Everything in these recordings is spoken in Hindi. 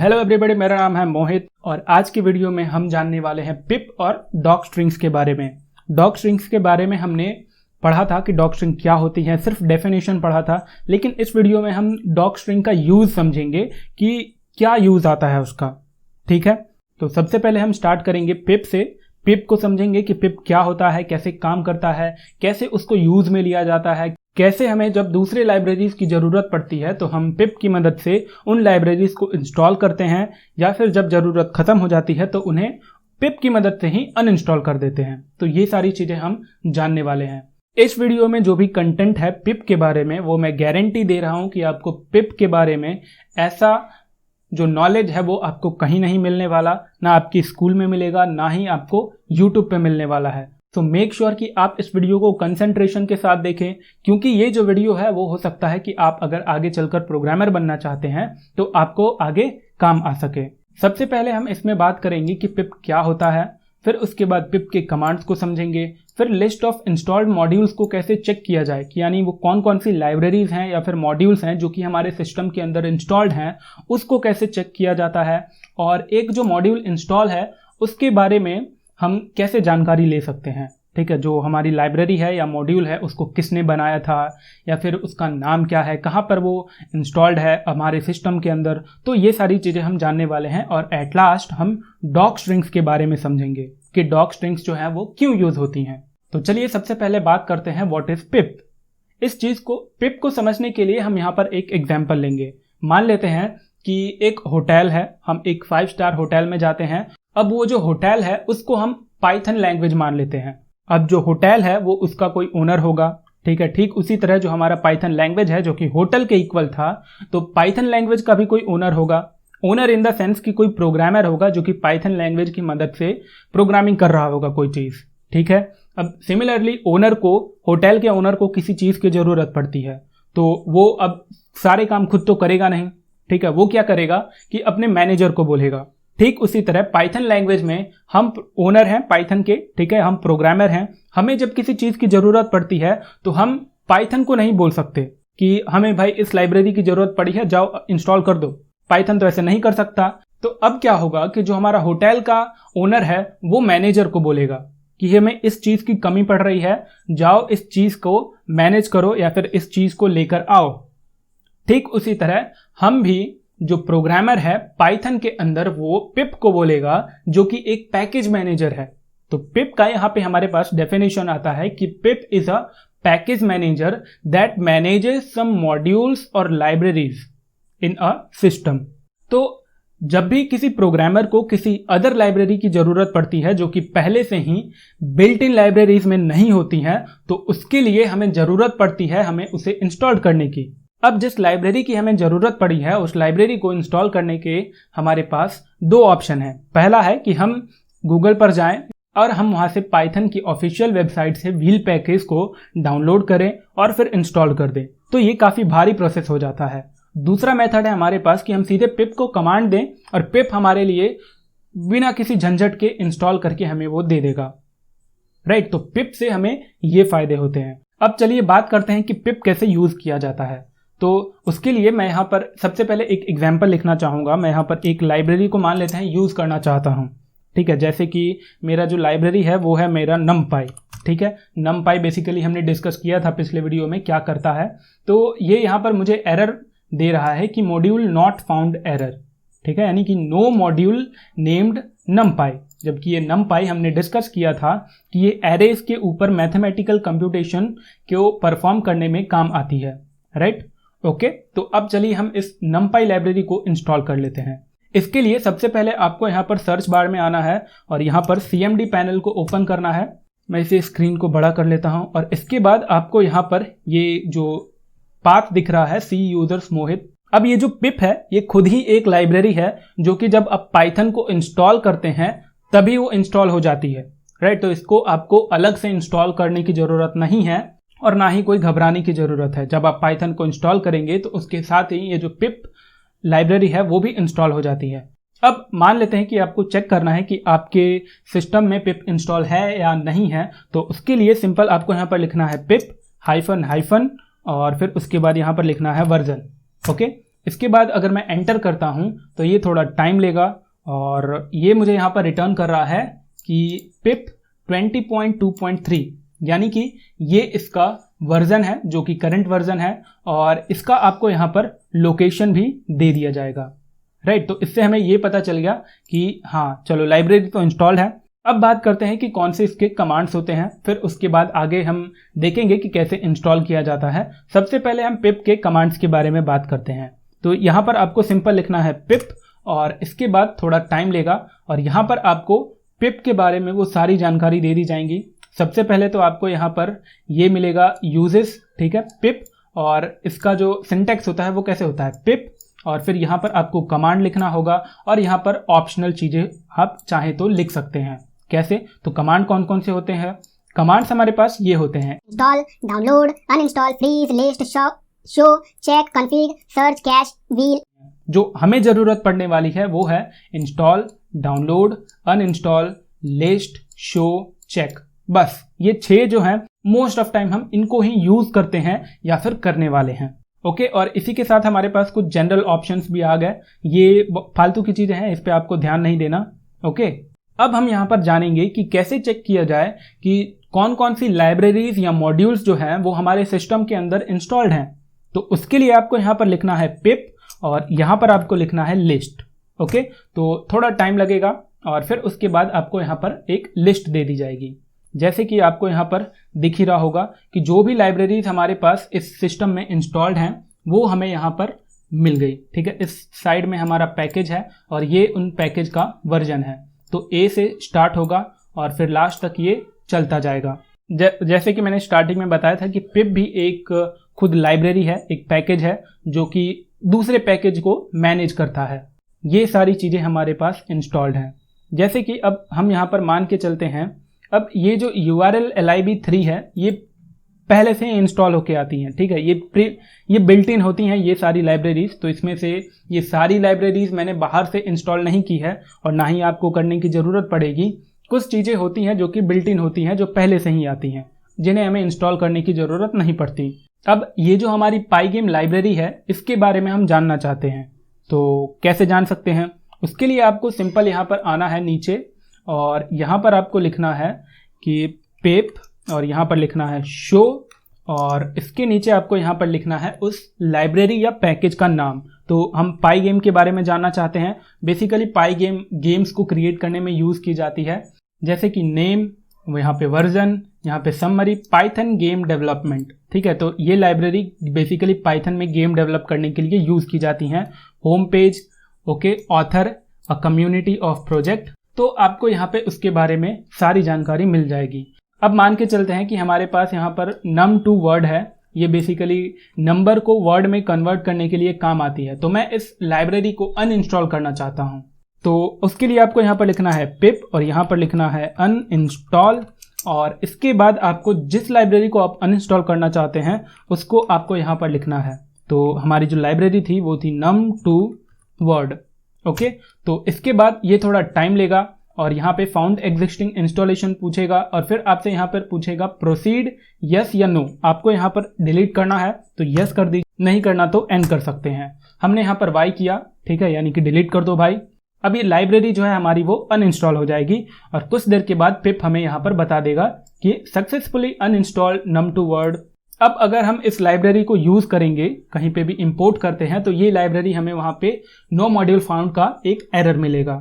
हेलो एवरीबॉडी, मेरा नाम है मोहित और आज की वीडियो में हम जानने वाले हैं पिप और डॉक स्ट्रिंग्स के बारे में। डॉक स्ट्रिंग्स के बारे में हमने पढ़ा था कि डॉक स्ट्रिंग क्या होती है, सिर्फ डेफिनेशन पढ़ा था, लेकिन इस वीडियो में हम डॉक स्ट्रिंग का यूज़ समझेंगे कि क्या यूज़ आता है उसका। ठीक है, तो सबसे पहले हम स्टार्ट करेंगे पिप से। पिप को समझेंगे कि पिप क्या होता है, कैसे काम करता है, कैसे उसको यूज़ में लिया जाता है, कैसे हमें जब दूसरे लाइब्रेरीज की ज़रूरत पड़ती है तो हम पिप की मदद से उन लाइब्रेरीज को इंस्टॉल करते हैं, या फिर जब ज़रूरत ख़त्म हो जाती है तो उन्हें पिप की मदद से ही अनइंस्टॉल कर देते हैं। तो ये सारी चीज़ें हम जानने वाले हैं। इस वीडियो में जो भी कंटेंट है पिप के बारे में, वो मैं गारंटी दे रहा हूँ कि आपको पिप के बारे में ऐसा जो नॉलेज है वो आपको कहीं नहीं मिलने वाला, ना आपकी स्कूल में मिलेगा, ना ही आपको यूट्यूब पे मिलने वाला है। तो मेक श्योर कि आप इस वीडियो को कंसंट्रेशन के साथ देखें, क्योंकि ये जो वीडियो है वो हो सकता है कि आप अगर आगे चलकर प्रोग्रामर बनना चाहते हैं तो आपको आगे काम आ सके। सबसे पहले हम इसमें बात करेंगे कि पिप क्या होता है, फिर उसके बाद पिप के कमांड्स को समझेंगे, फिर लिस्ट ऑफ इंस्टॉल्ड मॉड्यूल्स को कैसे चेक किया जाए कि यानी वो कौन कौन सी लाइब्रेरीज हैं या फिर मॉड्यूल्स हैं जो कि हमारे सिस्टम के अंदर इंस्टॉल्ड हैं, उसको कैसे चेक किया जाता है, और एक जो मॉड्यूल इंस्टॉल है उसके बारे में हम कैसे जानकारी ले सकते हैं। ठीक है, जो हमारी लाइब्रेरी है या मॉड्यूल है उसको किसने बनाया था, या फिर उसका नाम क्या है, कहाँ पर वो इंस्टॉल्ड है हमारे सिस्टम के अंदर, तो ये सारी चीज़ें हम जानने वाले हैं। और एट लास्ट हम डॉक स्ट्रिंग्स के बारे में समझेंगे कि डॉक स्ट्रिंग्स जो है वो क्यों यूज़ होती हैं। तो चलिए सबसे पहले बात करते हैं व्हाट इज़ पिप। इस चीज़ को, पिप को समझने के लिए हम यहाँ पर एक एग्जाम्पल लेंगे। मान लेते हैं कि एक होटल है, हम एक 5 स्टार होटल में जाते हैं। अब वो जो होटल है उसको हम पाइथन लैंग्वेज मान लेते हैं। अब जो होटल है वो उसका कोई ओनर होगा, ठीक है। ठीक उसी तरह जो हमारा पाइथन लैंग्वेज है जो कि होटल के इक्वल था, तो पाइथन लैंग्वेज का भी कोई ओनर होगा। ओनर इन द सेंस कि कोई प्रोग्रामर होगा जो कि पाइथन लैंग्वेज की मदद से प्रोग्रामिंग कर रहा होगा कोई चीज़, ठीक है। अब सिमिलरली ओनर को, होटल के ओनर को किसी चीज़ की ज़रूरत पड़ती है, तो वो अब सारे काम खुद तो करेगा नहीं, ठीक है। वो क्या करेगा कि अपने मैनेजर को बोलेगा। ठीक उसी तरह पाइथन लैंग्वेज में हम ओनर हैं पाइथन के, ठीक है, हम प्रोग्रामर हैं। हमें जब किसी चीज़ की ज़रूरत पड़ती है तो हम पाइथन को नहीं बोल सकते कि हमें भाई इस लाइब्रेरी की ज़रूरत पड़ी है, जाओ इंस्टॉल कर दो। पाइथन तो ऐसे नहीं कर सकता। तो अब क्या होगा कि जो हमारा होटल का ओनर है वो मैनेजर को बोलेगा कि हमें इस चीज़ की कमी पड़ रही है, जाओ इस चीज़ को मैनेज करो या फिर इस चीज़ को लेकर आओ। ठीक उसी तरह हम भी, जो प्रोग्रामर है पाइथन के अंदर, वो पिप को बोलेगा जो कि एक पैकेज मैनेजर है। तो पिप का यहाँ पे हमारे पास डेफिनेशन आता है कि pip is a package manager that manages some modules और लाइब्रेरीज इन अ सिस्टम। तो जब भी किसी प्रोग्रामर को किसी अदर लाइब्रेरी की जरूरत पड़ती है जो कि पहले से ही बिल्ट इन लाइब्रेरीज में नहीं होती हैं, तो उसके लिए हमें जरूरत पड़ती है हमें उसे इंस्टॉल करने की। अब जिस लाइब्रेरी की हमें ज़रूरत पड़ी है उस लाइब्रेरी को इंस्टॉल करने के हमारे पास 2 ऑप्शन हैं। पहला है कि हम गूगल पर जाएं और हम वहां से पाइथन की ऑफिशियल वेबसाइट से व्हील पैकेज को डाउनलोड करें और फिर इंस्टॉल कर दें, तो ये काफ़ी भारी प्रोसेस हो जाता है। दूसरा मेथड है हमारे पास कि हम सीधे पिप को कमांड दें और पिप हमारे लिए बिना किसी झंझट के इंस्टॉल करके हमें वो दे देगा, राइट। तो पिप से हमें ये फ़ायदे होते हैं। अब चलिए बात करते हैं कि पिप कैसे यूज़ किया जाता है। तो उसके लिए मैं यहाँ पर सबसे पहले एक एग्जाम्पल लिखना चाहूँगा। मैं यहाँ पर एक लाइब्रेरी को मान लेते हैं यूज़ करना चाहता हूँ, ठीक है। जैसे कि मेरा जो लाइब्रेरी है वो है मेरा numpy, ठीक है। numpy बेसिकली हमने डिस्कस किया था पिछले वीडियो में क्या करता है। तो ये यहाँ पर मुझे एरर दे रहा है कि मॉड्यूल नॉट फाउंड एरर, ठीक है, यानी कि नो मॉड्यूल नेम्ड numpy। जबकि ये numpy हमने डिस्कस किया था कि ये एरेज के ऊपर मैथमेटिकल कंप्यूटेशन को परफॉर्म करने में काम आती है, राइट। ओके, तो अब चलिए हम इस numpy लाइब्रेरी को इंस्टॉल कर लेते हैं। इसके लिए सबसे पहले आपको यहाँ पर सर्च बार में आना है और यहाँ पर CMD पैनल को ओपन करना है। मैं इसे स्क्रीन को बड़ा कर लेता हूँ और इसके बाद आपको यहाँ पर ये जो पाथ दिख रहा है सी यूजर्स मोहित। अब ये जो पिप है ये खुद ही एक लाइब्रेरी है जो कि जब आप पाइथन को इंस्टॉल करते हैं तभी वो इंस्टॉल हो जाती है, राइट। तो इसको आपको अलग से इंस्टॉल करने की ज़रूरत नहीं है और ना ही कोई घबराने की ज़रूरत है। जब आप पाइथन को इंस्टॉल करेंगे तो उसके साथ ही ये जो पिप लाइब्रेरी है वो भी इंस्टॉल हो जाती है। अब मान लेते हैं कि आपको चेक करना है कि आपके सिस्टम में पिप इंस्टॉल है या नहीं है, तो उसके लिए सिंपल आपको यहाँ पर लिखना है पिप --- और फिर उसके बाद यहाँ पर लिखना है वर्जन। ओके, इसके बाद अगर मैं एंटर करता हूं तो ये थोड़ा टाइम लेगा और ये मुझे यहाँ पर रिटर्न कर रहा है कि पिप 20.2.3, यानी कि ये इसका वर्जन है जो कि करंट वर्जन है और इसका आपको यहाँ पर लोकेशन भी दे दिया जाएगा, राइट। तो इससे हमें ये पता चल गया कि हाँ चलो लाइब्रेरी तो इंस्टॉल है। अब बात करते हैं कि कौन से इसके कमांड्स होते हैं, फिर उसके बाद आगे हम देखेंगे कि कैसे इंस्टॉल किया जाता है। सबसे पहले हम पिप के कमांड्स के बारे में बात करते हैं। तो यहाँ पर आपको सिंपल लिखना है पिप और इसके बाद थोड़ा टाइम लेगा और यहाँ पर आपको पिप के बारे में वो सारी जानकारी दे दी जाएंगी। सबसे पहले तो आपको यहाँ पर ये मिलेगा यूजेस, ठीक है, पिप, और इसका जो सिंटैक्स होता है वो कैसे होता है, पिप, और फिर यहाँ पर आपको कमांड लिखना होगा और यहाँ पर ऑप्शनल चीज़ें आप चाहे तो लिख सकते हैं। कैसे, तो कमांड कौन कौन से होते हैं? कमांड्स हमारे पास ये होते हैं: install, download, uninstall, freeze, list, show, check, config, search, cache, wheel. जो हमें ज़रूरत पड़ने वाली है वो है install, download, uninstall, list, show, check. बस ये 6 जो हैं मोस्ट ऑफ टाइम हम इनको ही यूज़ करते हैं या फिर करने वाले हैं। ओके, और इसी के साथ हमारे पास कुछ जनरल ऑप्शंस भी आ गए। ये फालतू की चीज़ें हैं, इस पर आपको ध्यान नहीं देना। ओके, अब हम यहाँ पर जानेंगे कि कैसे चेक किया जाए कि कौन कौन सी लाइब्रेरीज या मॉड्यूल्स जो हैं वो हमारे सिस्टम के अंदर इंस्टॉल्ड हैं। तो उसके लिए आपको यहाँ पर लिखना है पिप और यहाँ पर आपको लिखना है लिस्ट। ओके, तो थोड़ा टाइम लगेगा और फिर उसके बाद आपको यहाँ पर एक लिस्ट दे दी जाएगी। जैसे कि आपको यहाँ पर दिख ही रहा होगा कि जो भी लाइब्रेरीज हमारे पास इस सिस्टम में इंस्टॉल्ड हैं वो हमें यहाँ पर मिल गई, ठीक है। इस साइड में हमारा पैकेज है और ये उन पैकेज का वर्जन है। तो ए से स्टार्ट होगा और फिर लास्ट तक ये चलता जाएगा। जैसे कि मैंने स्टार्टिंग में बताया था कि पिप भी एक खुद लाइब्रेरी है, एक पैकेज है जो कि दूसरे पैकेज को मैनेज करता है। ये सारी चीज़ें हमारे पास इंस्टॉल्ड हैं। जैसे कि अब हम यहाँ पर मान के चलते हैं, अब ये जो URL lib3 है ये पहले से इंस्टॉल होके आती हैं, ठीक है। ये बिल्ट इन होती हैं ये सारी लाइब्रेरीज। तो इसमें से ये सारी लाइब्रेरीज मैंने बाहर से इंस्टॉल नहीं की है और ना ही आपको करने की ज़रूरत पड़ेगी। कुछ चीज़ें होती हैं जो कि बिल्ट इन होती हैं, जो पहले से ही आती हैं, जिन्हें हमें इंस्टॉल करने की ज़रूरत नहीं पड़ती। अब ये जो हमारी पाईगेम लाइब्रेरी है इसके बारे में हम जानना चाहते हैं, तो कैसे जान सकते हैं? उसके लिए आपको सिंपल यहाँ पर आना है नीचे और यहाँ पर आपको लिखना है कि पिप और यहाँ पर लिखना है शो और इसके नीचे आपको यहाँ पर लिखना है उस लाइब्रेरी या पैकेज का नाम। तो हम पाईगेम के बारे में जानना चाहते हैं। बेसिकली पाईगेम गेम्स को क्रिएट करने में यूज़ की जाती है, जैसे कि नेम, यहाँ पे वर्जन, यहाँ पे समरी, पाइथन गेम डेवलपमेंट, ठीक है। तो ये लाइब्रेरी बेसिकली पाइथन में गेम डेवलप करने के लिए यूज़ की जाती हैं। Home page, okay, author, a community of project. तो आपको यहाँ पे उसके बारे में सारी जानकारी मिल जाएगी। अब मान के चलते हैं कि हमारे पास यहाँ पर num2 वर्ड है। ये बेसिकली नंबर को वर्ड में कन्वर्ट करने के लिए काम आती है। तो मैं इस लाइब्रेरी को अनइंस्टॉल करना चाहता हूँ, तो उसके लिए आपको यहाँ पर लिखना है पिप और यहाँ पर लिखना है अनइंस्टॉल और इसके बाद आपको जिस लाइब्रेरी को आप अनइंस्टॉल करना चाहते हैं उसको आपको यहाँ पर लिखना है। तो हमारी जो लाइब्रेरी थी वो थी num2 वर्ड। ओके, तो इसके बाद ये थोड़ा टाइम लेगा और यहाँ पे फाउंड एग्जिस्टिंग इंस्टॉलेशन पूछेगा और फिर आपसे यहाँ पर पूछेगा प्रोसीड यस या नो। आपको यहाँ पर डिलीट करना है तो यस कर दीजिए, नहीं करना तो एंड कर सकते हैं। हमने यहाँ पर वाई किया, ठीक है, यानी कि डिलीट कर दो भाई। अब ये लाइब्रेरी जो है हमारी वो अनइंस्टॉल हो जाएगी और कुछ देर के बाद पिप हमें यहाँ पर बता देगा कि सक्सेसफुली अनइंस्टॉल्ड num2 वर्ड। अब अगर हम इस लाइब्रेरी को यूज़ करेंगे, कहीं पे भी इंपोर्ट करते हैं, तो ये लाइब्रेरी हमें वहाँ पे नो मॉड्यूल फाउंड का एक एरर मिलेगा।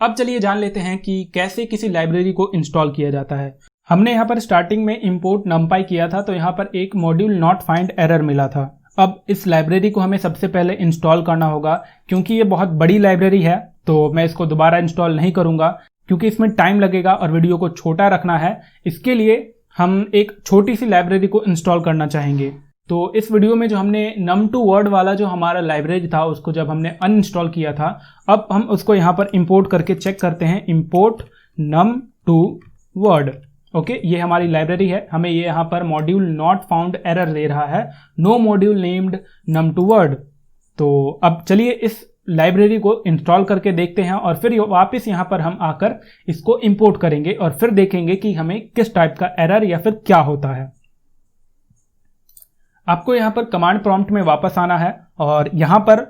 अब चलिए जान लेते हैं कि कैसे किसी लाइब्रेरी को इंस्टॉल किया जाता है। हमने यहाँ पर स्टार्टिंग में इंपोर्ट numpy किया था तो यहाँ पर एक मॉड्यूल नॉट फाइंड एरर मिला था। अब इस लाइब्रेरी को हमें सबसे पहले इंस्टॉल करना होगा। क्योंकि ये बहुत बड़ी लाइब्रेरी है तो मैं इसको दोबारा इंस्टॉल नहीं करूँगा क्योंकि इसमें टाइम लगेगा और वीडियो को छोटा रखना है। इसके लिए हम एक छोटी सी लाइब्रेरी को इंस्टॉल करना चाहेंगे। तो इस वीडियो में जो हमने num2 वर्ड वाला जो हमारा लाइब्रेरी था उसको जब हमने अनइंस्टॉल किया था, अब हम उसको यहाँ पर इंपोर्ट करके चेक करते हैं। इंपोर्ट num2 वर्ड, ओके, ये हमारी लाइब्रेरी है। हमें ये यहाँ पर मॉड्यूल नॉट फाउंड एरर दे रहा है, no module named num2 word. तो अब चलिए इस लाइब्रेरी को इंस्टॉल करके देखते हैं और फिर वापस यहाँ पर हम आकर इसको इंपोर्ट करेंगे और फिर देखेंगे कि हमें किस टाइप का एरर या फिर क्या होता है। आपको यहाँ पर कमांड प्रॉम्प्ट में वापस आना है और यहाँ पर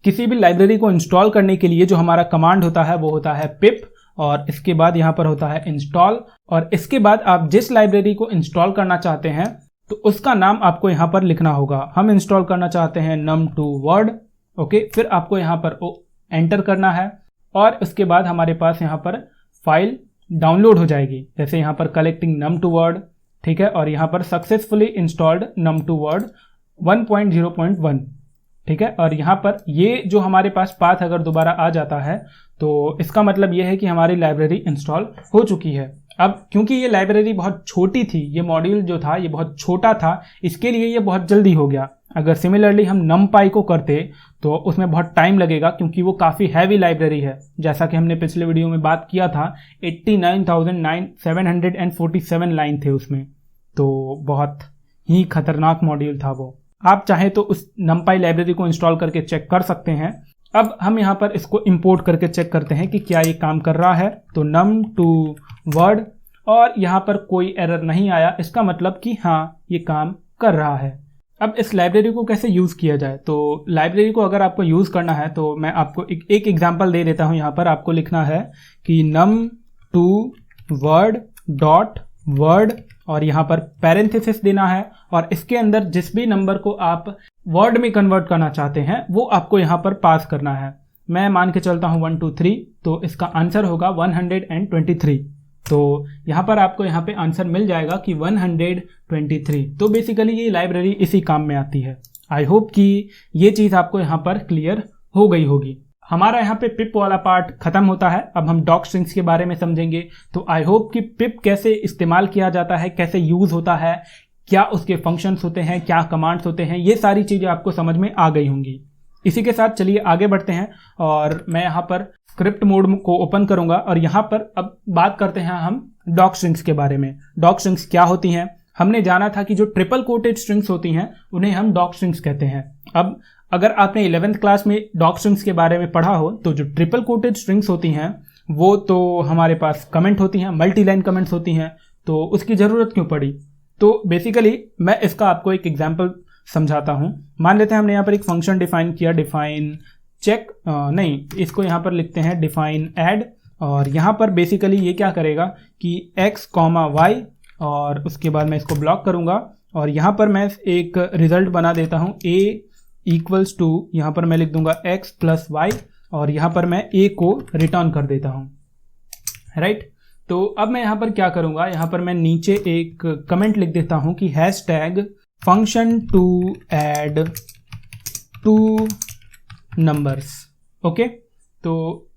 किसी भी लाइब्रेरी को इंस्टॉल करने के लिए जो हमारा कमांड होता है वो होता है पिप, और इसके बाद यहाँ पर होता है इंस्टॉल, और इसके बाद आप जिस लाइब्रेरी को इंस्टॉल करना चाहते हैं तो उसका नाम आपको यहाँ पर लिखना होगा। हम इंस्टॉल करना चाहते हैं num2 वर्ड, ओके। फिर आपको यहाँ पर एंटर करना है और उसके बाद हमारे पास यहाँ पर फाइल डाउनलोड हो जाएगी। जैसे यहाँ पर कलेक्टिंग num2 वर्ड, ठीक है, और यहाँ पर सक्सेसफुली इंस्टॉल्ड num2 वर्ड 1.0.1, ठीक है। और यहाँ पर ये जो हमारे पास पाथ अगर दोबारा आ जाता है तो इसका मतलब ये है कि हमारी लाइब्रेरी इंस्टॉल हो चुकी है। अब क्योंकि ये लाइब्रेरी बहुत छोटी थी, ये मॉड्यूल जो था ये बहुत छोटा था, इसके लिए ये बहुत जल्दी हो गया। अगर सिमिलरली हम numpy को करते तो उसमें बहुत टाइम लगेगा, क्योंकि वो काफ़ी हैवी लाइब्रेरी है। जैसा कि हमने पिछले वीडियो में बात किया था 89,747 लाइन थे उसमें, तो बहुत ही खतरनाक मॉड्यूल था वो। आप चाहें तो उस numpy लाइब्रेरी को इंस्टॉल करके चेक कर सकते हैं। अब हम यहाँ पर इसको इंपोर्ट करके चेक करते हैं कि क्या ये काम कर रहा है। तो num2 वर्ड, और यहाँ पर कोई एरर नहीं आया, इसका मतलब कि हाँ ये काम कर रहा है। अब इस लाइब्रेरी को कैसे यूज़ किया जाए, तो लाइब्रेरी को अगर आपको यूज़ करना है तो मैं आपको एक एग्जांपल दे देता हूँ। यहाँ पर आपको लिखना है कि num2 वर्ड डॉट वर्ड, और यहाँ पर पैरेंथेसिस देना है, और इसके अंदर जिस भी नंबर को आप वर्ड में कन्वर्ट करना चाहते हैं वो आपको यहाँ पर पास करना है। मैं मान के चलता हूँ 1 2 3, तो इसका आंसर होगा 123। तो यहाँ पर आपको यहाँ पे आंसर मिल जाएगा कि 123। तो बेसिकली ये लाइब्रेरी इसी काम में आती है। आई होप कि ये चीज़ आपको यहाँ पर क्लियर हो गई होगी। हमारा यहाँ पे पिप वाला पार्ट खत्म होता है। अब हम डॉक स्ट्रिंग्स के बारे में समझेंगे। तो आई होप कि पिप कैसे इस्तेमाल किया जाता है, कैसे यूज़ होता है, क्या उसके फंक्शंस होते हैं, क्या कमांड्स होते हैं, ये सारी चीज़ें आपको समझ में आ गई होंगी। इसी के साथ चलिए आगे बढ़ते हैं, और मैं यहाँ पर स्क्रिप्ट मोड को ओपन करूँगा और यहाँ पर अब बात करते हैं हम डॉक स्ट्रिंग्स के बारे में। डॉक स्ट्रिंग्स क्या होती हैं? हमने जाना था कि जो ट्रिपल कोटेड स्ट्रिंग्स होती हैं उन्हें हम डॉक स्ट्रिंग्स कहते हैं। अब अगर आपने 11th क्लास में डॉक स्ट्रिंग्स के बारे में पढ़ा हो तो जो ट्रिपल कोटेड स्ट्रिंग्स होती हैं वो तो हमारे पास कमेंट होती हैं, मल्टी लाइन कमेंट्स होती हैं, तो उसकी ज़रूरत क्यों पड़ी? तो बेसिकली मैं इसका आपको एक एग्जांपल समझाता हूं। मान लेते हैं हमने यहाँ पर एक फंक्शन डिफाइन किया, डिफाइन चेक, नहीं इसको यहाँ पर लिखते हैं डिफाइन ऐड, और यहाँ पर बेसिकली ये क्या करेगा कि x, y, और उसके बाद मैं इसको ब्लॉक करूँगा और यहाँ पर मैं एक रिजल्ट बना देता हूँ a इक्वल्स टू, यहाँ पर मैं लिख दूंगा x प्लस y, और यहाँ पर मैं a को रिटर्न कर देता हूँ, राइट। तो अब मैं यहाँ पर क्या करूँगा, यहाँ पर मैं नीचे एक कमेंट लिख देता हूँ कि hashtag function to add 2 numbers, okay. तो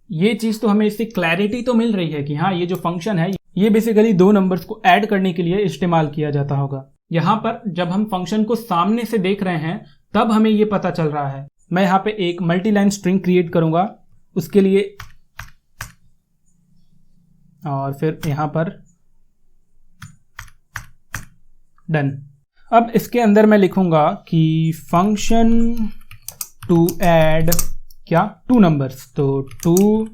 ये चीज़ तो हमें इससे क्लैरिटी तो मिल रही है कि हाँ ये जो फंक्शन है ये बेसिकली 2 नंबर्स को ऐड करने के लिए इस्तेमाल किया जाता होगा। यहाँ पर जब हम फंक्शन को सामने से देख रहे हैं तब हमें ये पता चल रहा है। मैं यहाँ पे एक मल्टी लाइन स्ट्रिंग क्रिएट करूँगा उसके लिए, और फिर यहाँ पर डन। अब इसके अंदर मैं लिखूंगा कि फंक्शन टू ऐड क्या 2 नंबर्स, तो 2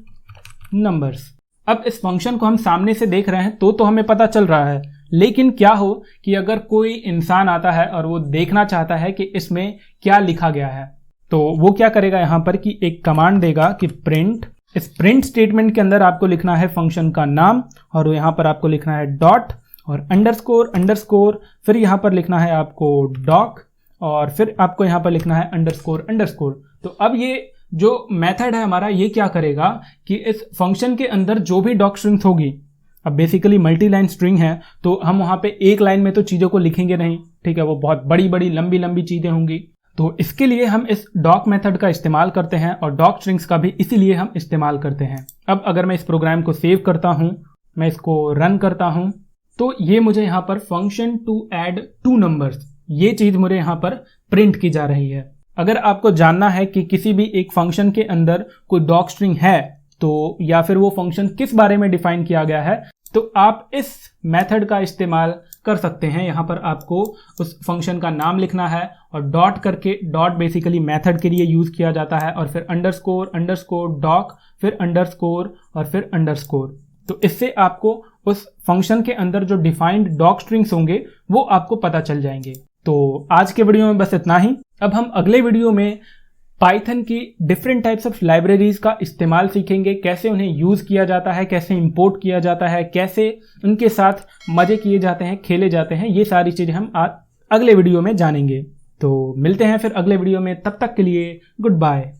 नंबर्स। अब इस फंक्शन को हम सामने से देख रहे हैं तो हमें पता चल रहा है, लेकिन क्या हो कि अगर कोई इंसान आता है और वो देखना चाहता है कि इसमें क्या लिखा गया है, तो वो क्या करेगा, यहाँ पर कि एक कमांड देगा कि प्रिंट। इस प्रिंट स्टेटमेंट के अंदर आपको लिखना है फंक्शन का नाम, और यहाँ पर आपको लिखना है डॉट और अंडरस्कोर अंडरस्कोर, फिर यहाँ पर लिखना है आपको डॉक, और फिर आपको यहाँ पर लिखना है अंडरस्कोर अंडरस्कोर। तो अब ये जो मेथड है हमारा ये क्या करेगा कि इस फंक्शन के अंदर जो भी डॉक स्ट्रिंग्स होगी, अब बेसिकली मल्टी लाइन स्ट्रिंग है तो हम वहाँ पे एक लाइन में तो चीज़ों को लिखेंगे नहीं, ठीक है, वो बहुत बड़ी बड़ी लंबी लंबी चीज़ें होंगी। तो इसके लिए हम इस डॉक मेथड का इस्तेमाल करते हैं, और डॉक स्ट्रिंग्स का भी इसीलिए हम इस्तेमाल करते हैं। अब अगर मैं इस प्रोग्राम को सेव करता हूँ, मैं इसको रन करता हूँ, तो ये मुझे यहाँ पर फंक्शन टू ऐड 2 नंबर्स, ये चीज़ मुझे यहाँ पर प्रिंट की जा रही है। अगर आपको जानना है कि किसी भी एक फंक्शन के अंदर कोई डॉक स्ट्रिंग है तो, या फिर वो फंक्शन किस बारे में डिफाइन किया गया है, तो आप इस मेथड का इस्तेमाल कर सकते हैं। यहाँ पर आपको उस फंक्शन का नाम लिखना है और डॉट करके, डॉट बेसिकली मेथड के लिए यूज़ किया जाता है, और फिर अंडरस्कोर अंडरस्कोर डॉक, फिर अंडरस्कोर और फिर अंडरस्कोर। तो इससे आपको उस फंक्शन के अंदर जो डिफाइंड डॉक स्ट्रिंग्स होंगे वो आपको पता चल जाएंगे। तो आज के वीडियो में बस इतना ही। अब हम अगले वीडियो में पाइथन की डिफरेंट टाइप्स ऑफ लाइब्रेरीज का इस्तेमाल सीखेंगे, कैसे उन्हें यूज़ किया जाता है, कैसे इंपोर्ट किया जाता है, कैसे उनके साथ मज़े किए जाते हैं, खेले जाते हैं। ये सारी चीज़ें हम अगले वीडियो में जानेंगे। तो मिलते हैं फिर अगले वीडियो में, तब तक के लिए गुड बाय।